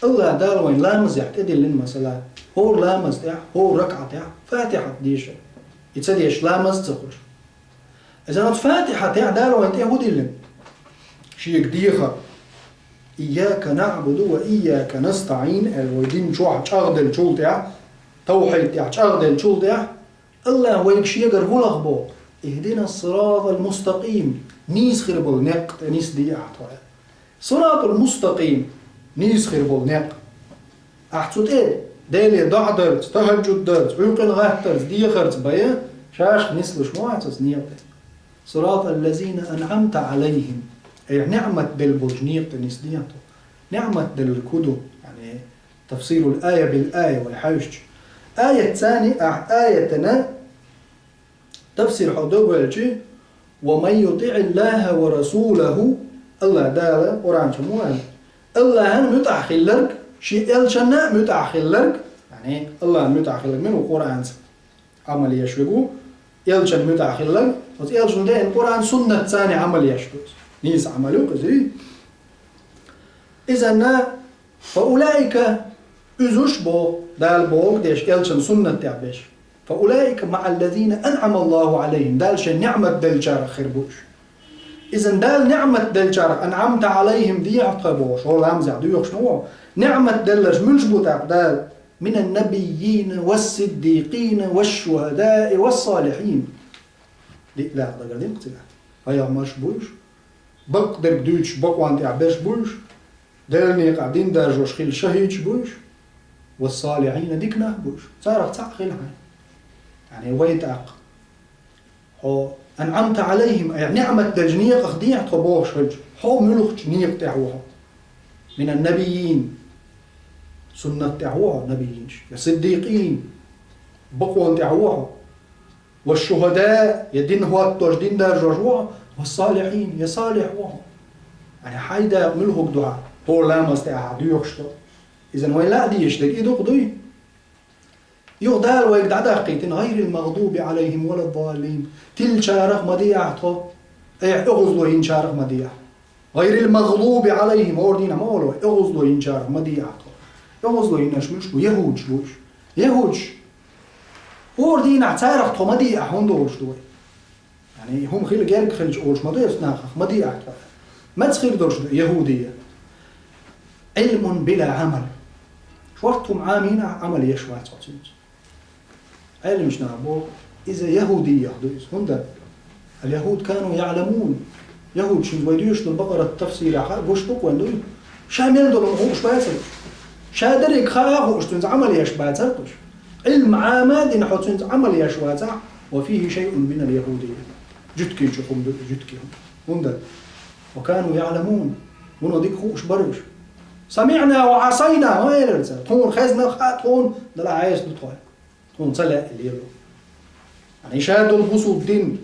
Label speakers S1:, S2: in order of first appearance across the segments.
S1: الله دار وين لامز يعتدل لنا مثلا هو لامز تاع هو ركعة تاع فاتحة ديش يتصديش لامز تخرج إذا فاتحة تاع دار وين تاع ودلن شيء كديخة إياك نعبد وإياك نستعين الودين شو أغدل شو تاع توحيد تاع أغدل شو تاع الله ويك شيء يقر هو لخبو اهدنا الصراط المستقيم نيس خربل نق نيس دي أحطها صراط المستقيم نيس خربل نق أحطوت إيه دالي ضع درس تهجد درس عقل غاه درس دي خرز بيا شاش نسلش معتص نيقت صراط الذين أنعمت عليهم أي نعمة بالبوجنيق نسديته نعمة بالكدو يعني تفسير الآية بالآية والحاجة آية ثانية آيتنا تفسير حدوب والجي ومن يطيع الله ورسوله الله دالا قرآن شموال الله هن متأخلرك شيء الجنة متأخلرك يعني الله متأخلرك منه قرآن عمل يشوقو يلجن متأخلرك ويلجن ده القرآن سنة ثانية عمل يشوق نيس عملوا كذي إذن فأولئك أزوش بو دال بوك ديش يلجن سنة تعبش فأولئك مع الذين أنعم الله عليهم دالش نعمة دلجار خربوش إذن دال نعمة دلجار أنعمت عليهم دي عقبوش هو لامزع ديوش نوع نعمة دلج منجبو دال من النبيين والصديقين والشهداء والصالحين لا أقدر قديم قتلا هيا مش بوش بقدر بدوش بقوان تعبش بوش دلني قاعدين داجوش خيل شهيج بوش والصالحين ديكنا بوش صارت تعقل يعني ويتعق هو أنعمت عليهم يعني نعمة تجنيق أخديع طبوش هج هو ملوخ جنيق تعوها من النبيين سنة تعوها نبيين الصديقين بقوان تعوها والشهداء يدين هو التوجدين داجوها والصالحين يصالح وهم يعني حيدا ملوخ دعاء هو لا مستعها ديوخشتو إذن وين لا ديش لك إيدو قضي يغدال ويقدع دقيقين غير المغضوب عليهم ولا الضالين تل شارخ مديعته أي اغزلوين شارخ مديع غير المغضوب عليهم أوردين مولو اغزلوين شارخ مديعته اغزلوين نشمشكو يهود شلوش يهود أوردين اعتارخ مديع هندوش دوي يعني هم خيل جارك خلج أوش مديع سناخخ مديعته ما تخير دوش يهودية علم بلا عمل شورتهم عامين عمل يشوات صوتين علم مش نعبو إذا يهودية هندا اليهود كانوا يعلمون يهود شن ويديوش البقرة التفسير بوش بقوان دوي شامل دول مخوش باتر شادرك خاقوش تنز عمل يشباتر علم عاماد نحو تنز عمل يشواتر وفيه شيء من اليهودية جدكي شخم جدكي هندا وكانوا يعلمون ونضيك خوش برش سمعنا وعصينا ما يرسل تون خزنا خاتون دلا عايز دطوي تون صلى الليل يعني شادوا البصو الدين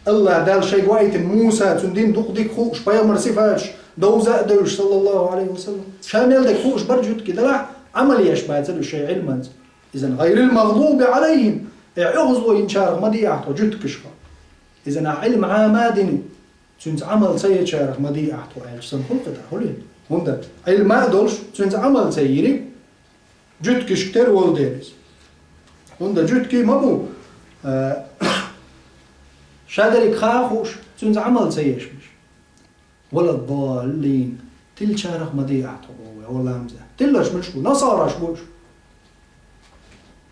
S1: الله دال شيء وقت موسى تندين دقدك خوش بايا مرسفاش دوزا دوش صلى الله عليه وسلم شامل دك خوش برجت كده لا عمل يشبه الشيء علما اذا غير المغضوب عليهم يغزوا ينشار مديعته جد كشفا اذا علم عامادني تنز عمل سيد شارخ مديعته عايش سنخلقته هولين هندا علم ما دولش تنز عمل سيري جد كشكتر والديرس هندا جد كي مبو شادرك خاخوش تنز عمل سيش مش ولا الضالين تل شارخ مديعته ولا همزة تلش مشكو نصارش بوش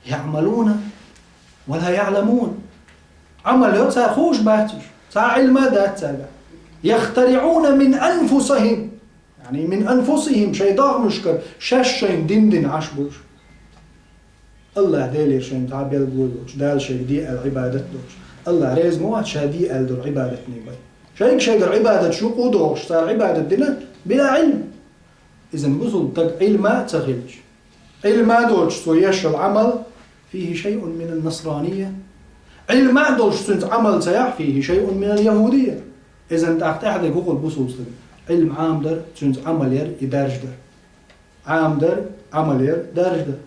S1: يعملون ولا يعلمون عمل ساخوش باتش سا علم دات سابع يخترعون من أنفسهم يعني من أنفسهم شيء ضاغ مشكر شاش شيء دين عشبوش الله ديلي شيء تعب يلقوش دال شيء دي العبادة دوش الله ريز موات شادي ألدو العبادة نبي شيء العبادة شو قدوش صار عبادة دينا بلا علم إذن بزل تق علم تغلش علم دوش سويش العمل فيه شيء من النصرانية علم دوش سنت عمل سيح فيه شيء من اليهودية إذن تحت جوجل بصوص علم عام در سنت عمل ير يدارج در عام در عمل ير دارج در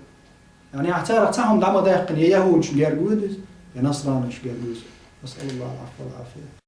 S1: يعني اعترف تاهم دعم داقن يا يهود شجار جودس يا نصراني شجار جودس نسأل الله العفو والعافية